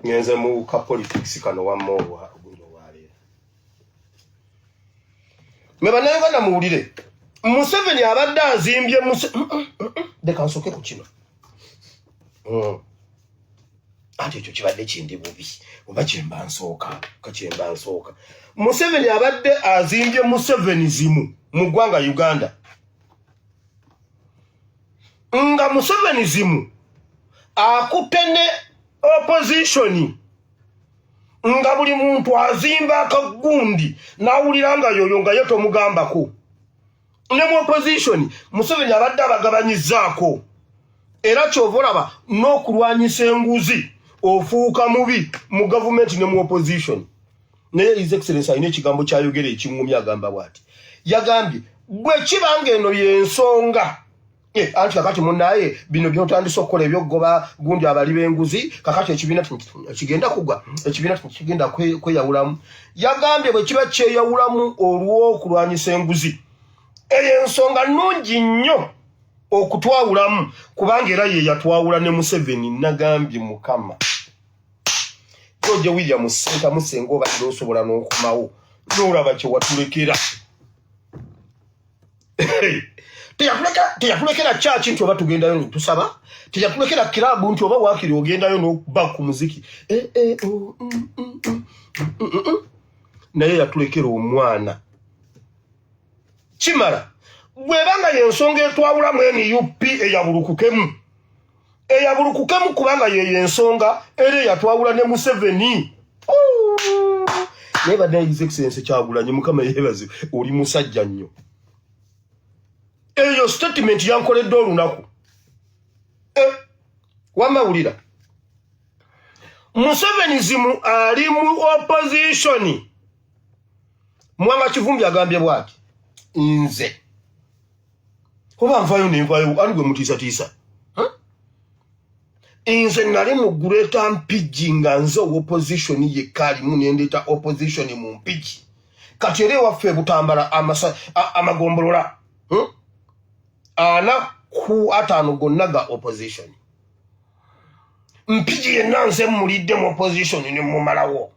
ngenze mu ka politics kano wamowa ogundo wale mebananga na muwulire Museveni abadde azimbye de kansoke ku kino ate ekyo kibadde kindi bubi oba kyemba nsooka Museveni abadde azimbye Museveni zimu mu ggwanga Uganda nga Museveni zimu akutene opposition nga buli muntu azimba akagundi nawulira nga yoyo nga yeto mugambako ne mu opposition Museveni abadde abagabanyizaako era kyovolaba n'okulwanyisa enguzi ofuuka mubi mu government ne mu opposition naye His Excellency ayina ekigambo kyayogera ekingumya agamba bwati yagambye bwe kibanga eno y'ensonga anti kakati munaye bino byotandise okukola ebyogoba gundi abali b'enguzi kakati ekibiina kigenda kugwa ekibiina kigenda kweyawulamu yagambye bwe kiba kyeyawulamu olw'okulwanyisa enguzi eyo ensonga nnungi nnyo okutwawulamu kubanga era ye yatwawula ne Museveni nagambye Mukama George William Senta musengo obadde osobola n'okumawo n'olaba kye watulekera teyatulekera chachi nti oba tugendayo tusaba teyatulekera kirabu nti oba wakiri ogendayo n'okuba ku muziki naye yatulekera omwana kimala bwebanga yensonga etwawulamu NUP eyabulukukemu kubanga yensonga era yatwawula ne Museveni naye badde His Excellency Kyagulanyi Mukama yebaze oli musajja nnyo eyo statement yankoledde olunaku wamawulira Museveni zimu ali mu opposition Mwanga Kivumbi agambye bwati nze oba nvayo nenvayo ali gwe mutiisatiisa nze nali mu guleta mpigi nga nze opposition yekalimu nendeeta opposition mu mpigi kati era ewaffe Butambala amagombolola ana ku atano gonaga opposition mpigi yenna nze mulidde mu opposition ne mumalawo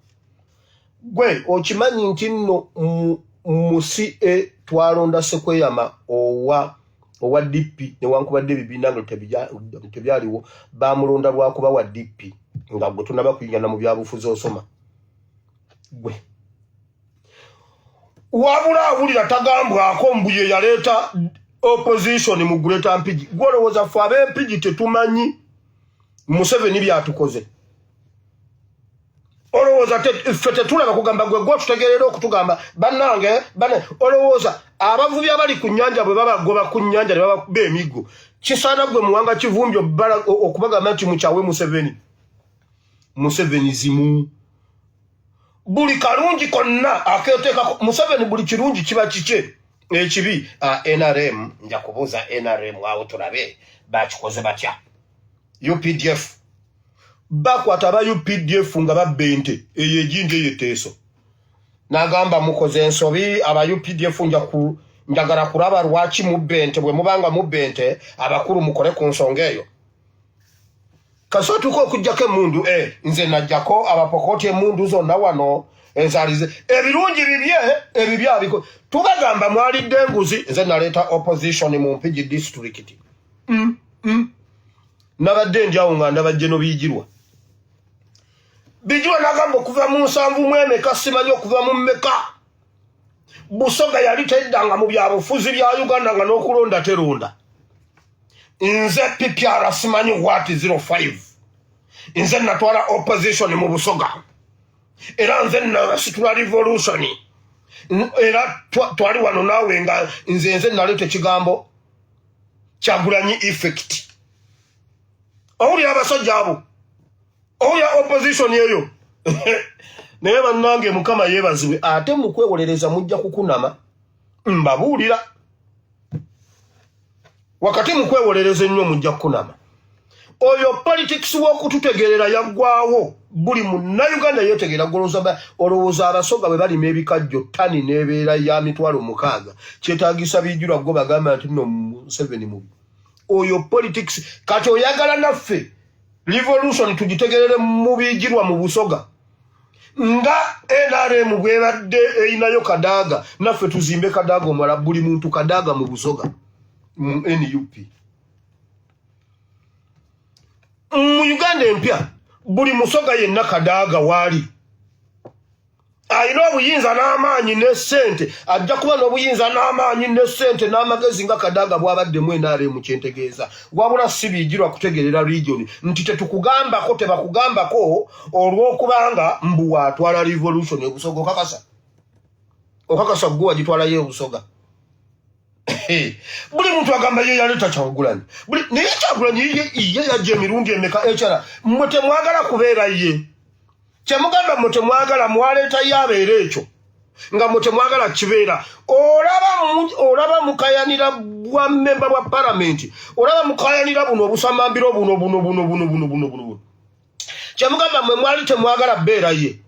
gwe okimanyi nti nno musi twalonda Sekweyama owa DP newankubadde ebibiina nga tebyaliwo bamulonda lwakuba wa DP nga gwe tunaba kuyingana mu byabufuzi osoma gwe wabula awulira tagambwako mbuye yaleeta opposition mu guleta mpigi gwolowooza ffe ab'empigi tetumanyi Museveni byatukoze olowooza ffe tetulaba kugamba gwe tutegeerera okutugamba bannange olowooza abavubi abali ku nnyanja bwe babagoba ku nnyanja ne babakuba emiggo kisaana gwe Muwanga Kivumbi okubagamba nti mukyawe Museveni zimu buli kalungi konna aketeeka Museveni buli kirungi kiba kike ekibi NRM nja kubuuza NRM awo tulabe bakikoze batya UPDF bakwata aba UPDF nga babbente eyo ejindi eyeteeso nagamba mukoze ensobi aba UPDF njagala kulaba lwaki mubbente bwe mubanga mubbente abakulu mukole ku nsonga eyo kasotuko okujjako emundu nze najjako abapokoti emundu zonna wano enzalize ebirungi ebibye abiko tubagamba mwalidde enguzi nze naleeta opposition mu Mpigi district nabadde ndyawo nga ndabajje no biyigirwa bijwa nagamba okuva mu 7 mwemeka simanyi okuva mu mmeka Busoga yali teddanga mu byabufuzi bya Uganda nga n'okulonda teronda nze PPR simanyi what 05 nze natwala opposition mu Busoga era nze nasitula revolution era twali wano naawe nga nze naleeta ekigambo Kyagulanyi effect owulira abasajja abo owulira opposition eyo naye bannange Mukama yeebazibwe ate mu kwewolereza mujja kukunama mbabuulira wakati mu kwewolereza ennyo mujja kukunama oyo politics w'okututegerera yaggwawo buli munnayuganda yeetegerera olowooza abasoga bwe balima ebikajjo ttani n'ebeera ya 6,000 kyetaagisa bijjulwa go bagamba nti nno Museveni mubi oyo politics kati oyagala naffe revolution tugitegerere mu bijirwa mu Busoga nga NRM bwebadde eyinayo Kadaga naffe tuzimbe Kadaga omala buli muntu Kadaga mu Busoga mu NUP mu Uganda empya buli Musoga yenna Kadaga wali ayina obuyinza n'amaanyi ne ssente ajja kuba n'obuyinza n'amaanyi ne ssente n'amagezi nga Kadaga bwabadde mu NRM kyentegeeza wabula si bijirwa kutegerera region nti tetukugambako tebakugambako olw'okubanga mbu watwala revolution e Busoga okakasa gwe wagitwalayo e Busoga buli muntu agamba ye yaleta Kyagulanyi naye Kyagulanyi ye yajja emirundi emeka ekyala mmwe temwagala kubeera ye kyemugamba mmwe temwagala mwaleeta yabeera ekyo nga mmwe temwagala kibeera olaba mukayanira bwa memba bwa palamenti olaba mukayanira buno obusamambiro buno kyemugamba mmwe mwali temwagala beera ye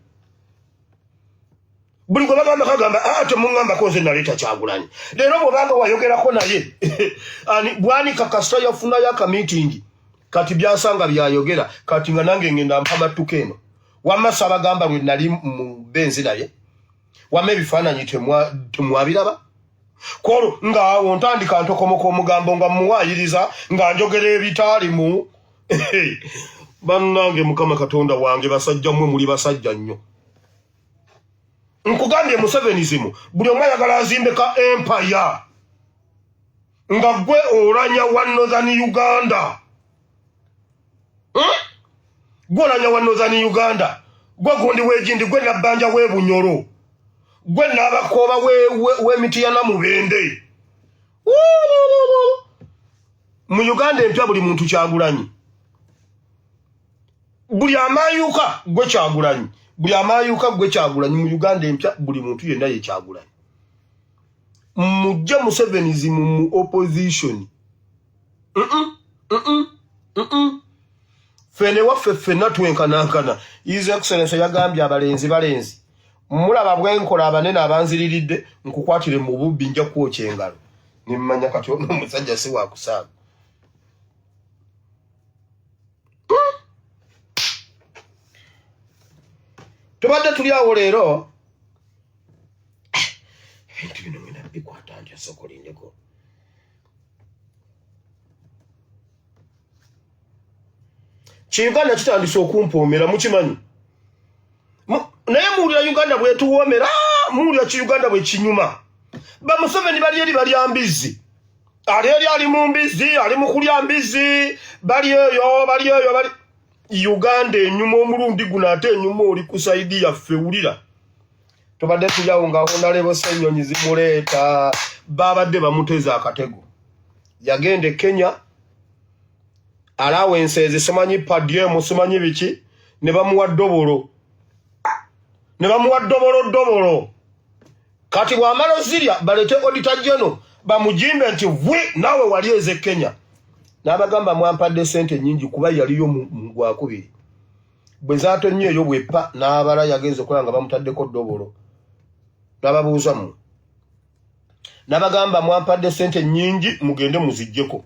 buli gwe bagamba kagamba temungambako nze naleeta Kyagulanyi leero bwobanga wayogerako naye bwanika kasita yafunayo akamiitingi kati byasanga byayogera kati nga nange ngenda mpamattuka eno wamma sabagamba lwe nali mu benzi naye wamma ebifaananyi temwabiraba kolo ngaawo ntandika ntokomoka omugambo nga muwaayiriza nga njogera ebitaalimu bannange Mukama Katonda wange basajja mmwe muli basajja nnyo nkugambye Musevenizimu buli omu ayagala azimbeka empire nga gwe olanya wa Northern Uganda gwe olanya wa Northern Uganda gwe gundi w'egindi gwe nabbanja w'ebunyoro gwe n'abakooba w'emiti ya Namubende mu Uganda empya buli muntu Kyagulanyi buli amayuka gwe Kyagulanyi buli amayuka gwe Kyagulanyi mu Uganda empya buli muntu yenna ye Kyagulanyi mujje Musevenizimu mu opposition fene waffe ffenna twenkanankana His Excellency yagambye balenzi mulaba bwenkola abanene abanziriridde nkukwatire mu bubbi nja kwokya engalo nimmanya kati omusajja si wakusaaga tubadde tuli awo leero ebintu bino mwena bikwata ntya sokolindeko Uganda kitandise okumpoomera mukimanyi naye muwulira Uganda bwetuwoomera muwulira Uganda bwe kinyuma Museveni bali eri balya mbizzi ali eri ali mu mbizzi ali mu kulya mbizzi bali eyo Uganda enyuma omulundi guno ate enyuma oli ku saidi yaffe wulira tubadde tulyawo nga Honorable Ssenyonyi zimuleeta babadde bamuteza akatego yagende Kenya allowance simanyi padiem simanyi biki ne bamuwa ddobolo kati bwamala zirya balete auditor general bamujimbe nti vwe nawe wali eze Kenya n'abagamba mwampadde sente nyingi kuba yaliyo mu gwakubiri bwe zaato nnyo eyo bwepa n'abala yagenze okola nga bamutaddeko ddobolo n'ababuuza mu n'abagamba mwampadde sente nyingi mugende muzijjeko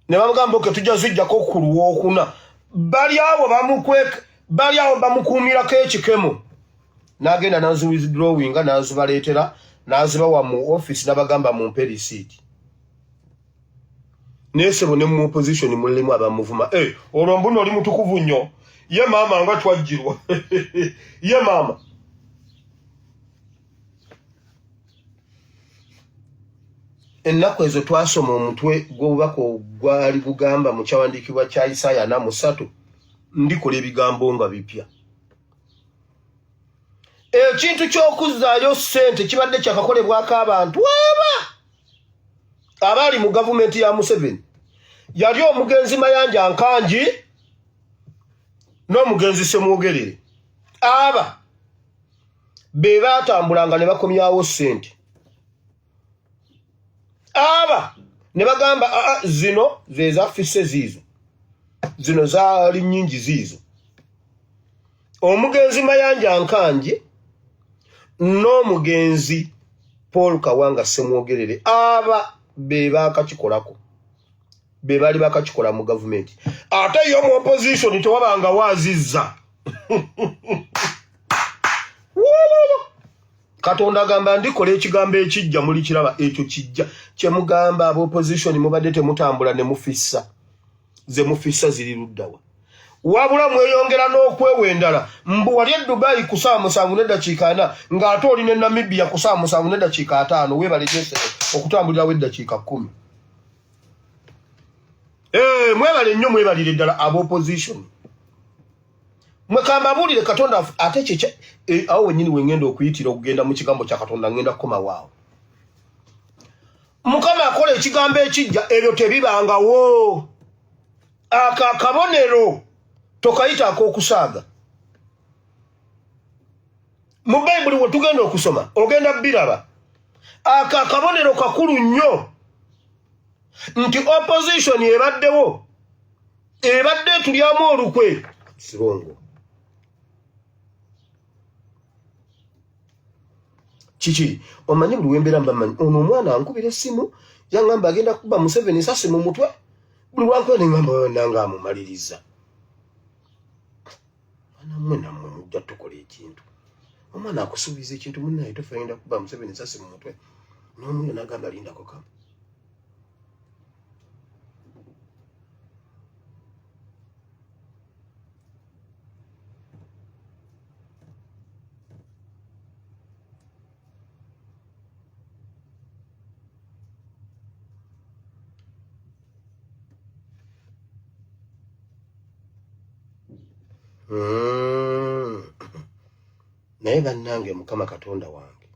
ne bamugamba ke tujja zijjako ku Lwokuna bali awo bamukuumirako ekikemo n'agenda n'aziwithdrawinga n'azibaleetera n'azibawa mu office n'abagamba mumpe receipt nesebo ne mu opposition mulimu abamuvuma olwo mbuno oli mutukuvu nnyo ye maama nga twajjirwa ye maama ennaku ezo twasoma omutwe gw'obubaka gwali gugamba mu kyawandiikibwa kya Isaya 43 ndikola ebigambo nga bipya ekintu ky'okuzzaayo ssente kibadde kyakakolebwako abantu abali mu gavumenti ya Museveni yali omugenzi Mayanja Nkanji n'omugenzi Semwogerere aba be baatambulanga ne bakomyawo ssente aba ne bagamba zino ze zaffise ziizo zino zaali nnyingi ziizo omugenzi Mayanja Nkanji n'omugenzi Paul Kawanga Semwogerere aba be bakakikolako be bali bakakikola mu government ate yo mu opposition tewabanga wazizza Katonda gamba ndikola ekigambo ekijja muli kiraba ekyo kijja kye mugamba abo opposition mubadde temutambula ne mufissa ze mufissa ziri luddawa wabula mweyongera n'okwewendala mbu wali Dubai ku saa 7:40 ng'ate oli ne Namibia ku saa 7:05 webalejese okutambulira weddakiika 10 mwebale nnyo mwebalire ddala abo opposition mwekamba bulire Katonda ate kye awo wenyini wengenda okuyitira okugenda mu kigambo kya Katonda ngenda kukoma waawo Mukama akola ekigambo ekijja ebyo tebibangawo akakabonero tokayita akokusaaga mu Bible we tugenda okusoma ogenda biraba akakabonero kakulu nnyo nti opposition ebaddewo ebadde tulyamu olukwe sirongo Chichi omanyi buli wembera mbamanyi ono omwana ankubira essimu yangamba agenda kuba Museveni sasi mu mutwe buli wakwene ngamba nanga amumaliriza namwe mujja tukola ekintu omwana akusuubiza ekintu munnaye tofagenda kuba Museveni sasi mu mutwe n'omuntu nagamba lindako kama naye bannange Mukama Katonda wange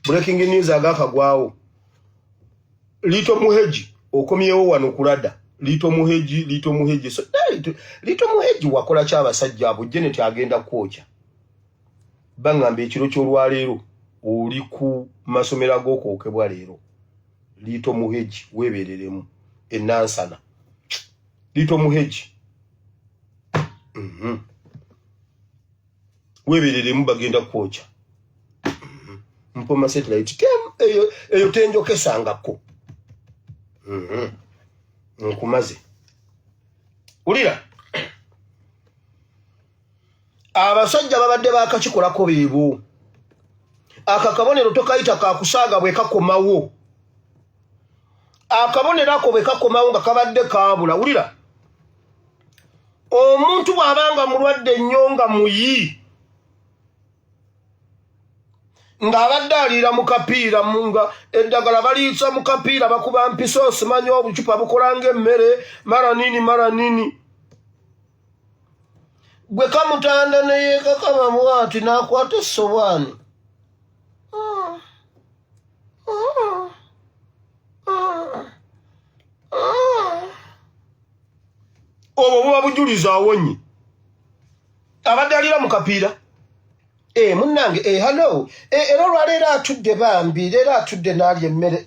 breaking news agakagwawo Lito Muheji okomyewo wano kulada Lito Muheji so Lito Muheji wakola ky'abasajja abo Janet agenda kwokya bangamba ekiro ky'olwaleero oli ku masomero ag'okwokebwa leero Lito Muheji webereremu enansana Lito Muheji webereremu bagenda kwokya mpoma satellite tem eyo tenjo kesangako nkumaze ulira abasajja babadde bakakikolako beebo akakabonero tokayita kakusaaga bwe kakomawo akabonero ako bwe kakomawo nga kabadde kabula ulira omuntu bw'abanga mulwadde nnyonga muyi ng'abadde aliira mu kapiira nga eddagala baliisa mu kapiira bakuba mpiso simanyi obucupa bukola ng'emmere mara nini gwe kamutanda ne yeekakama bw'ati n'akwata essowaani obwo buba bujuliza awonye abadde aliira mu kapiira munnange hello era olwaleero atudde bambi leero atudde n'alya emmere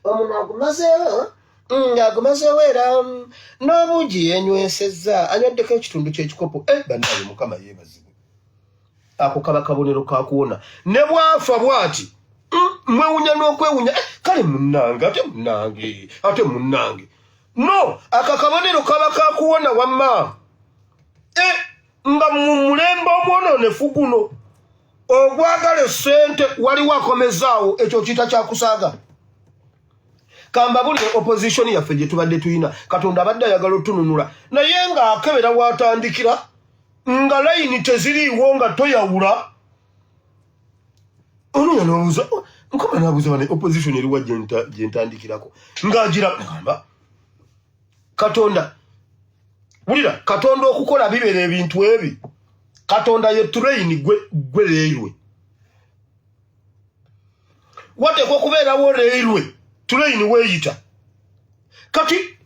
omuntu agumazeewo era n'obuugi yenywesezza anyaddeko ekitundu ky'ekikopo bannange Mukama yeebazibwe ako kaba kabonero kakuwona ne bwafa bw'ati mwewunya n'okwewunya kale munnange ate munnange no akakabonero kaba kakuwona wamma nga mu mulembe omwononefu guno ogwagala essente waliwo akomezaawo ekyo kita kyakusaaga kamba buli opposition yaffe gye tubadde tuyina Katonda abadde ayagala otununula naye ng'akebera watandikira nga layini teziriiwo nga toyawula ono yanoobuuza Nkoma naabuuza bane opposition eriwa gye ntandikirako ng'agira ngamba Katonda Wulira Katonda okukola bibere ebintu ebi Katonda ye train gwe leerwe watekwa okubeerawo leerwe train weeyita kati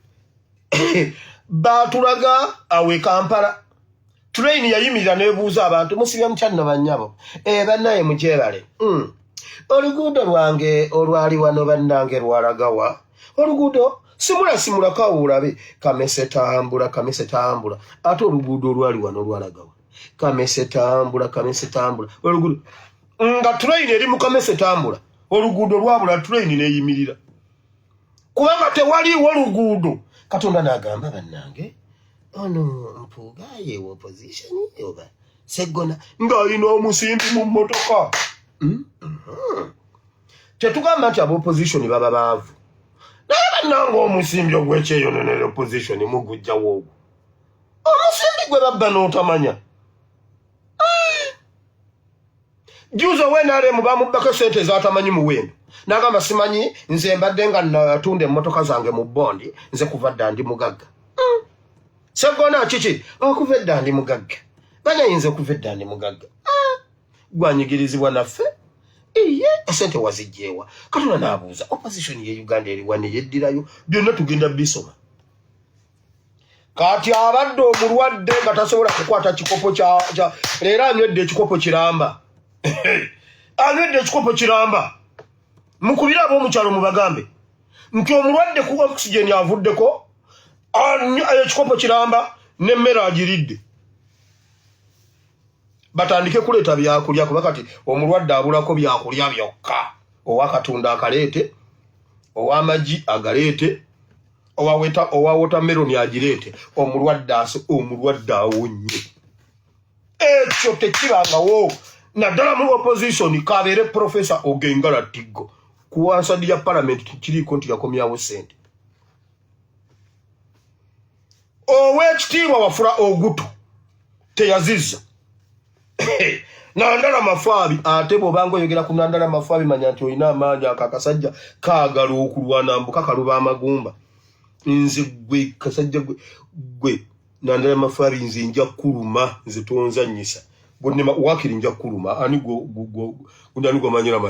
baatulaga awe Kampala train yayimirira neebuuza abantu musibya mukyalina bannyabo bannaye mukyebale oluguudo lwange olwali wano bannange lwalagawa oluguudo simula kawulabe kamese tambula ate oluguudo olwali wano lwalagawa kamese tambula olugudo nga train eri mu kamese tambula olugudo lwabula train neyimirira kubanga tewaliwo oluguudo Katonda n'agamba bannange ono mpuugaye wa opposition oba Seggona ng'alina omusimbi mu mmotoka tetugamba nti ab'opposition baba baavu naye bannange omusimbi ogw'ekyeyononera opposition mugujjawo ogwo omusimbi gwe babba n'otamanya juzi ow'NRM bamubbako sente ezatamanyi muwendo n'agamba simanyi nze mbadde nga natunda emmotoka zange mu bondi nze kuva dda ndi mugagga Seggona kiki okuva edda ndi mugagga banyayinza okuva edda ndi mugagga gwanyigirizibwa naffe iye esente wazijjeewa Katonda n'abuuza opposition ye Uganda eriwa neyeddirayo byonna tugenda bisoma kati abadde omulwadde nga tasobola kukwata kikopo kya leero anywedde ekikopo kiramba anywedde ekikopo kiramba mukubira ab'omukyalo mubagambe nti omulwadde ku oxygen avuddeko ekikopo kiramba n'emmere agiridde batandike kuleeta byakulya kuba kati omulwadde abulako byakulya byokka owakatunda akaleete ow'amagi agaleete owa watermelon agireete omulwadde awonye ekyo tekibangawo naddala mu opposition kabeere Professor Ogengala Tiggo ku wansadi ya parliament tikiriiko nti yakomyawo sente ow'ekitiibwa Wafula Ogutu teyazizza Nandala Mafaabi ate bw'obanga oyogera ku Nandala Mafaabi manya nti olina amaanyi akakasajja kaagala okulwana mbuka kaluba amagumba nze gwe kasajja gwe Nandala Mafaabi nze nja kuluma nze tonzanyisa bonnema wakiri nja kuluma ani gwo manyira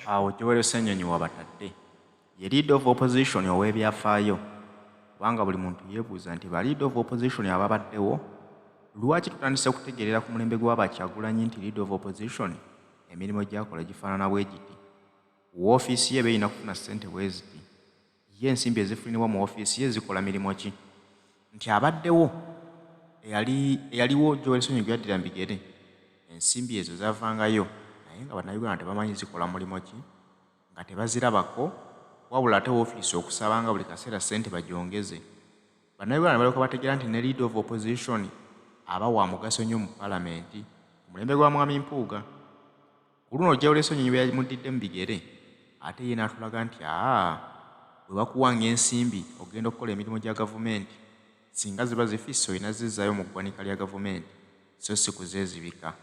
awo Joel Ssenyonyi wabatadde ye leader of opposition ow'ebyafaayo kubanga buli muntu yeebuuza nti ba leader of opposition ababaddewo lwaki tutandise okutegeerera ku mulembe gw'Abakyagulanyi nti leader of opposition emirimu gy'akola gifaanana bwe giti woofiisi ye beeyina kufuna ssente bwe ziti ye ensimbi ezifunibwa mu woofiisi ye zikola mirimu ki nti abaddewo eyaliwo Joel Ssenyonyi gwe yaddira mbigere ensimbi ezo zaavangayo naye nga bannayuganda tebamanyi zikola mulimu ki nga tebazirabako wabula ate woofiisi okusabanga buli kaseera ssente bagyongeze bannayuganda balyoka bategeera nti ne leader of opposition aba wa mugaso nnyo mu palamenti ku mulembe gwa mwami Mpuuga ku luno Joel Ssenyonyi bwe yamuddidde mu bigere ate ye n'atulaga nti bwe bakuwanga ensimbi ogenda okukola emirimu gya gavumenti singa ziba zifiise olina zizzaayo mu ggwanika lya gavumenti so si kuzeezibika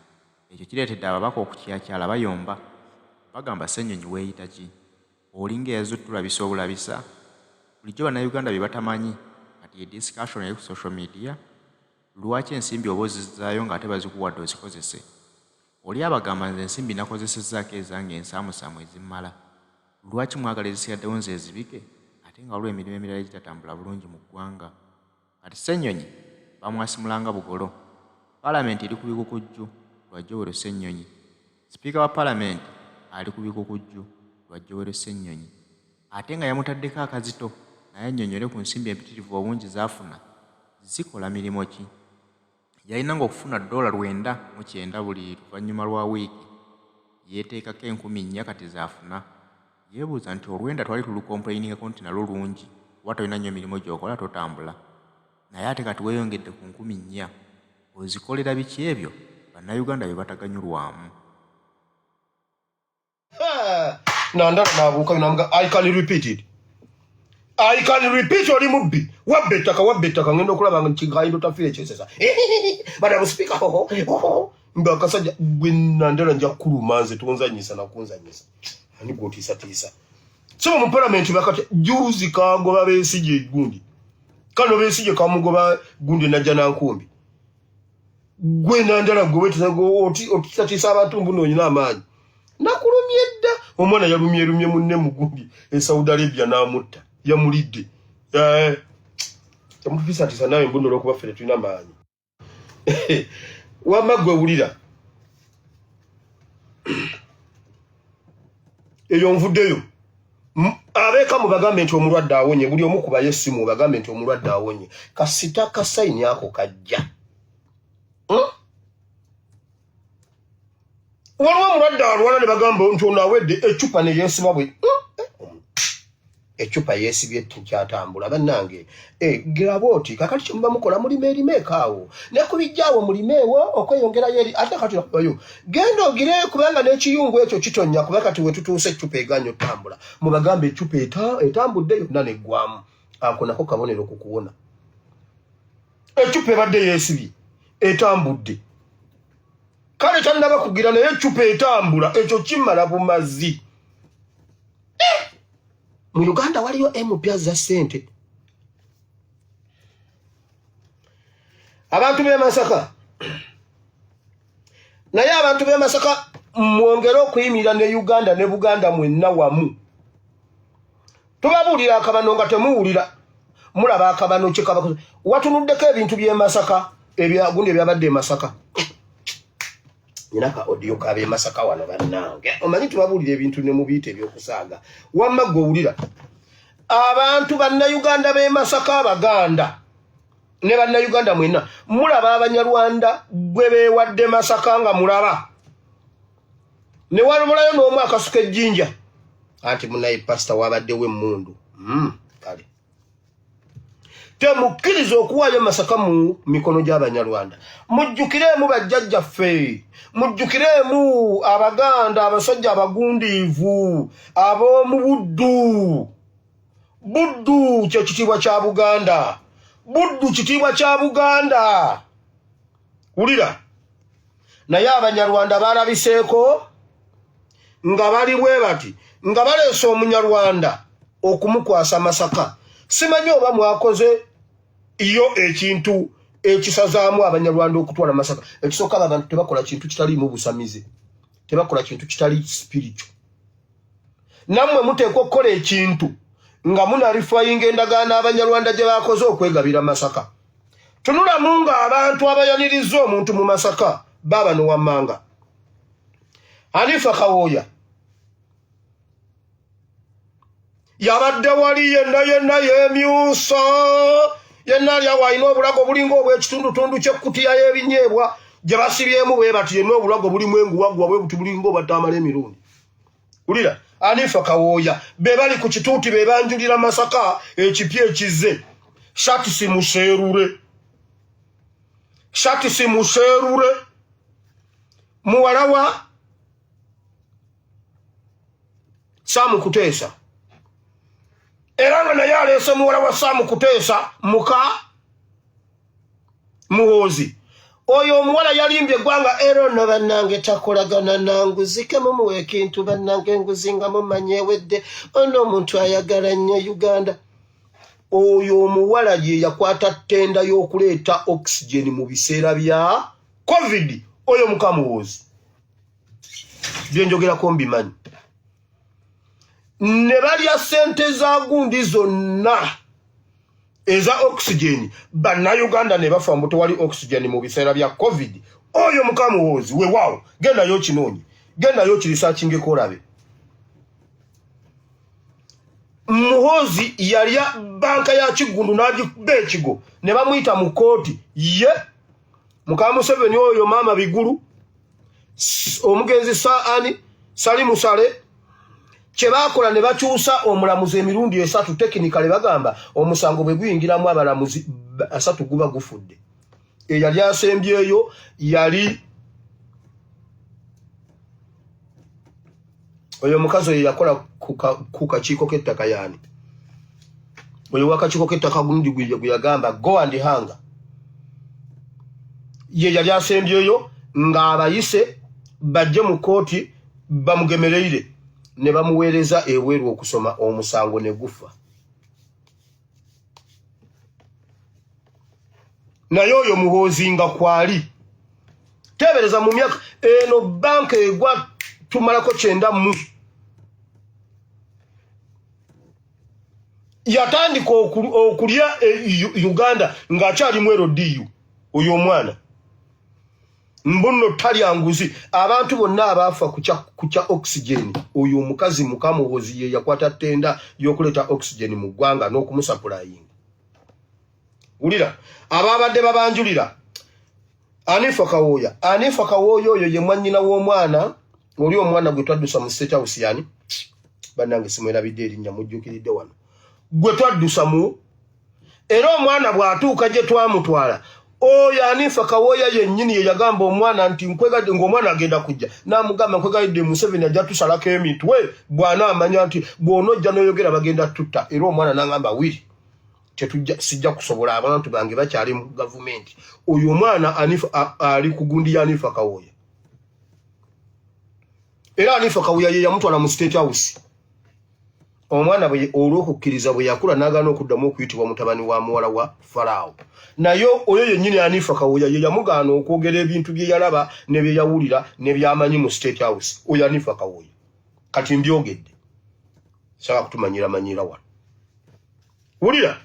ekyo kireetedde ababaka okukyakyala bayomba bagamba Ssenyonyi weeyita ki olinga eyazitulabisa obulabisa bulijjo bannayuganda bye batamanyi kati ye discussion eri ku social media lwaki ensimbi oba ozizzaayo ng'ate bazikuwadde ozikozese oli abagamba nze ensimbi nakozesezzaako ezange ensaamusaamu ezimmala lwaki mwagala ezisigaddewo nze ezibike ate nga waliwo emirimu emirala egitatambula bulungi mu ggwanga kati Ssenyonyi bamwasimulanga bugolo palamenti eri ku bikukujju lwa Joel Ssenyonyi sipiika wa palamenti ali ku bikukujju lwa Joel Ssenyonyi ate nga yamutaddeko akazito naye annyonnyole ku nsimbi empitirivu obungi zaafuna zikola mirimu ki yalinanga okufuna $909 buli luvannyuma lwa wiiki yeeteekako 4,000 kati zaafuna yeebuuza nti olwenda twali tulukomplainingako nti nalwo lungi kuba tolina nnyo emirimu gy'okola totambula naye ate kati weeyongedde ku 4,000 ozikolera biki ebyo bannayuganda bye bataganyulwamu Nandala n'abuuka namuga I can repeat oli mubbi wabba ettaka ngenda okulaba nga kigaindo tafiire kyesesa bana busipika nga akasajja gwe Nandala nja kuluma nze tonzanyisa nakunzanyisa ani gwotiisatiisa so mu palamenti bakati juzi kagoba Besigye gundi kano Besigye kamugoba gundi najja nankumbi gwe Nandala gwe otisatiisa abantu mbuno onyina amaanyi nakulumye dda omwana yalumye munne mugundi Saudi Arabia n'amutta yamulidde tamufisatiisa nawe mbuno olwokuba ffe tulina amaanyi wamma gwe wulira eyo nvuddeyo abeeka mu bagambe nti omulwadde awonye buli omu kuba yessimu bagambe nti omulwadde awonye kasita kasayini ako kajja waliwo mulwadde alwala ne bagamba nti ono awedde ecupa ne yeesiba bwe ecupa yeesibye tukyatambula bannange giraboti kakati kyemuba mukola mulime erimekaawo ne kubijjaawo mulimeewo okweyongerayo eri ate kati nakubayo genda ogire kubanga n'ekiyungu ekyo kitonya kuba kati we tutuuse ecupa eganya otambula mubagambe ecupa etambudde yonna neggwamu ako nako kabonero kukuwona ecupa ebadde yeesibye etambudde kale tannaba kugira naye ecupa etambula ekyo kimala bumazi mu Uganda waliyo empya za ssente abantu b'e Masaka naye abantu b'e Masaka mwongere okuyimirira ne Uganda ne Buganda mwenna wamu tubabuulira akabano nga temuwulira mulaba akabano kyekaba watunuddeko ebintu by'e Masaka gundi ebyabadde e Masaka Ninaka audio kabe Masaka wano bannange omanyi tubabuulira ebintu ne mubiyita ebyokusaaga wamma gwe owulira abantu bannayuganda b'e Masaka Abaganda ne bannayuganda mwenna mulaba Abanyarwanda gwe beewadde Masaka nga mulaba ne walumulayo n'omu akasuka ejjinja anti munaye pasita wabaddewo emmundu kale temukkiriza okuwaayo Masaka mu mikono gy'Abanyarwanda mujjukiremu bajjajjaffe mujjukiremu Abaganda abasajja abagundiivu ab'omu buddu kye kitiibwa kya Buganda buddu kitiibwa kya Buganda wulira naye Abanyarwanda baalabiseeko nga bali bwe bati nga baleese Omunyarwanda okumukwasa Masaka simanyi oba mwakoze iyo ekintu ekisazaamu Abanyarwanda okutwala Masaka ekisooka abantu tebakola kintu kitaliimu busamize tebakola kintu kitali spiritual nammwe muteekwa okukola ekintu nga munalifayinga endagaano Abanyarwanda gye bakoze okwegabira Masaka tunulamu nga abantu abayaniriza omuntu mu Masaka baba nowammanga Hanifa Kawoya yabadde wali yenna yemyusa yenna ali awalina obulago bulinga obw'ekitundutundu ky'ekkutiya y'ebinyeebwa gye basibyemu bwe bati yenna obulago bulimu enguwaggwa bwe buti bulinga obadde amala emirundi wulira Hanifa Kawoya be bali ku kituuti be banjulira Masaka ekipya ekize shati simuseerure muwala wa Saamu Kuteesa era nga naye aleese muwala wa Saamu Kuteesa muka Muhoozi oyo omuwala yalimbye eggwanga ero no bannange takolagana nanguzike mumuwa ekintu bannange enguzi nga mumanyi ewedde ono omuntu ayagala nnyo Uganda oyo omuwala ye yakwata ttenda y'okuleeta oxygen mu biseera bya COVID oyo muka Muhoozi byenjogerako mbimanyi ne balya ssente za gundi zonna eza oxygen bannayuganda ne bafa mbu tewali oxygen mu biseera bya COVID oyo muka Muhoozi weewaawo gendayo kinoonye gendayo kirisaakingeko olabe Muhoozi yalya banka ya Kigundu n'agikuba ekigo ne bamuyita mu kooti ye muka Museveni oyo maama Bigulu omugenzi Salimu Sale kye baakola ne bakyusa omulamuzi emirundi 3 tekinikale bagamba omusango bwe guyingiramu abalamuzi 3 guba gufudde eyali asembyeyo yali oyo mukazi oyo yakola ku kakiiko k'ettaka yaani oyo wakakiiko k'ettaka gundi gwe yagamba go and hang ye yali asembyeyo ng'abayise bajje mu kooti bamugemereire ne bamuweereza eweeru okusoma omusango ne gufa naye oyo Muhoozi nga kwali tebereza mu myaka eno banka egwa tumalako 9 yatandika okulya Uganda ng'akyali mwero diyu oyo omwana mbuno talya nguzi abantu bonna abaafa kucha oxygen oyo omukazi muka Muhoozi ye yakwata ttenda y'okuleeta oxygen mu ggwanga n'okumusapulaayinga wulira abaabadde babanjulira Hanifa Kawoya oyo ye mwannyina w'omwana oli omwana gwe twaddusa mu State House yani bannange simwerabidde erinnya mujjukiridde wano gwe twaddusa mu era omwana bw'atuuka gye twamutwala oyo Anifa Kawoya yennyini ye yagamba omwana nti nkwegadde ng'omwana agenda kujja n'amugamba nkwegadde Museveni ajja tusalako emitwe bwana amanya nti bw'onojja n'oyogera bagenda tutta era omwana n'agamba wiri sijja kusobola abantu bange bakyali mu gavumenti oyo omwana Anifa ali ku gundi ya Anifa Kawoya era Anifa Kawoya ye yamutwala mu State House omwana bwe olw'okukkiriza bwe yakula n'agaana okuddamu okuyitibwa mutabani wa muwala wa Farao naye oyo yennyini Anifa Kawoya ye yamugaana okwogera ebintu bye yalaba ne bye yawulira ne byamanyi mu State House oyo Anifa Kawoya kati mbyogedde saba kutumanyira wano wulira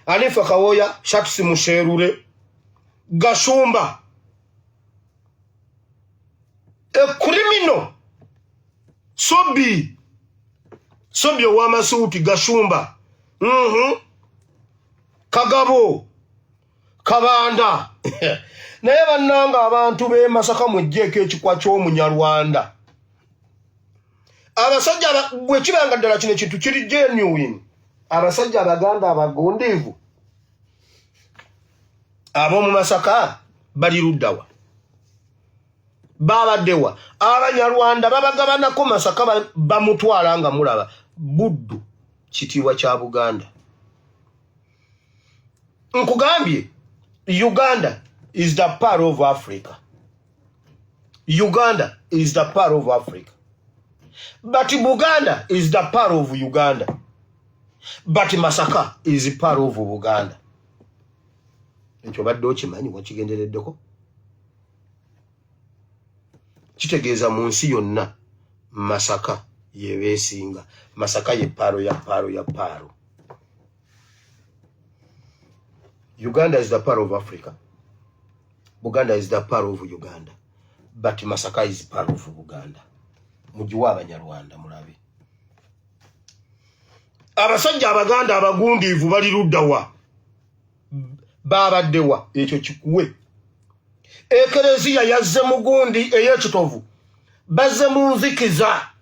Anifa Kawoya Shatsi Musherure Gashumba a criminal Sobi ow'amasuuti Gashumba Kagabo Kabanda naye bannanga abantu b'e Masaka mujjeeko ekikwa ky'Omunyarwanda abasajja bwe kibanga ddala kino kintu kiri genuine abasajja Abaganda abagundiivu ab'omu Masaka bali luddawa babaddewa Abanyarwanda babagabanako Masaka bamutwala nga mulaba Buddu kitiibwa kya Buganda nkugambye Uganda is the part of Africa Uganda is the part of Africa but Buganda is the part of Uganda but Masaka is part of Buganda ekyo badde okimanyi wakigendereddeko kitegeeza mu nsi yonna Masaka yebeesinga Masaka ye paro ya paro Uganda is the part of Africa Buganda is the part of Uganda but Masaka is part of Buganda mujiwa Abanyarwanda mulabe abasajja Abaganda abagundiivu bali luddawa babaddewa ekyo kikuwe Ekereziya yazze mugundi ey'ekitovu bazze mu nzikiza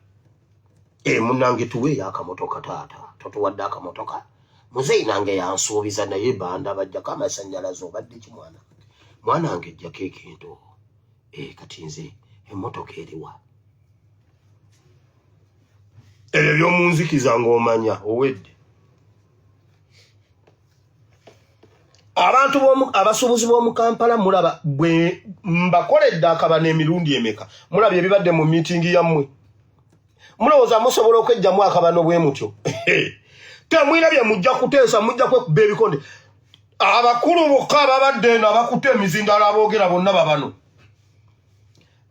munange tuwe yakamotoka taata totuwadde akamotoka muzeyi nange yansuubiza naye banda bajjako amasannyalaze obadde ki mwanange ejjako ekintu kati nze emmotoka eriwa ebyo by'omu nzikiza ng'omanya owedde abantu abasuubuzi b'omu Kampala mulaba bwe mbakoledde akabana emirundi emeka mulaba ebibadde mu miitingi yammwe mulowooza musobola okwejjamu akabano bwe mutyo temwirabye mujja kuteesa mujja kwekuba ebikonde abakulu bokka ababadde eno abakutte emizindalo aboogera bonna babano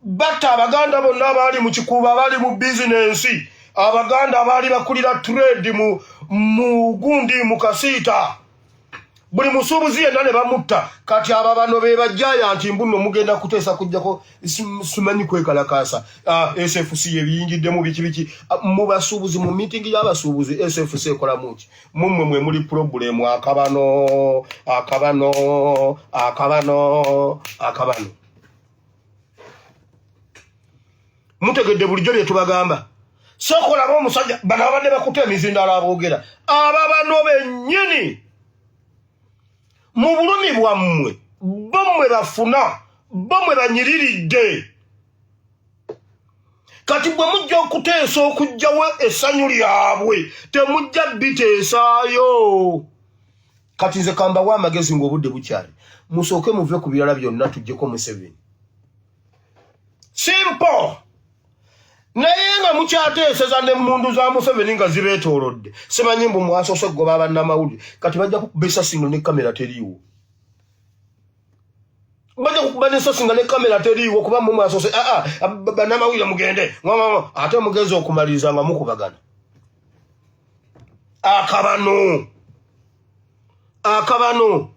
batta Abaganda bonna abaali mu kikuubo abaali mu bizinensi Abaganda abaali bakulira trade mu gundi mu Kasiita buli musuubuzi yenna ne bamutta kati aba bano be bajjaya nti mbuno mugenda kuteesa kujjako simanyi kwekalakaasa SFC ebiyingiddemu biki mu basuubuzi mu meeting y'abasuubuzi SFC ekola muki mummwe mwe muli problem akabano mutegedde bulijjo bye tubagamba sokolaba omusajja bano abadde bakutte emizindalo aboogera aba bano bennyini mu bulumi bwammwe bomwe bafuna bomwe banyiriridde kati bwe mujja okuteesa okujjawo essanyu lyabwe temujja biteesaayo kati nze kambawo amagezi ng'obudde bukyali musooke muve ku birala byonna tujjeko Museveni simple naye nga mukyateeseza n'emmundu za Museveni nga zibeetoolodde simanyi mbu mwasoose goba bannamawulire kati bajja kukuba essasi ne kamera teriiwo bajja kukuba n'essasi nga ne kamera teriiwo kuba mu mwasoose bannamawulire mugende ate mugezi okumaliriza nga mukubagana akabano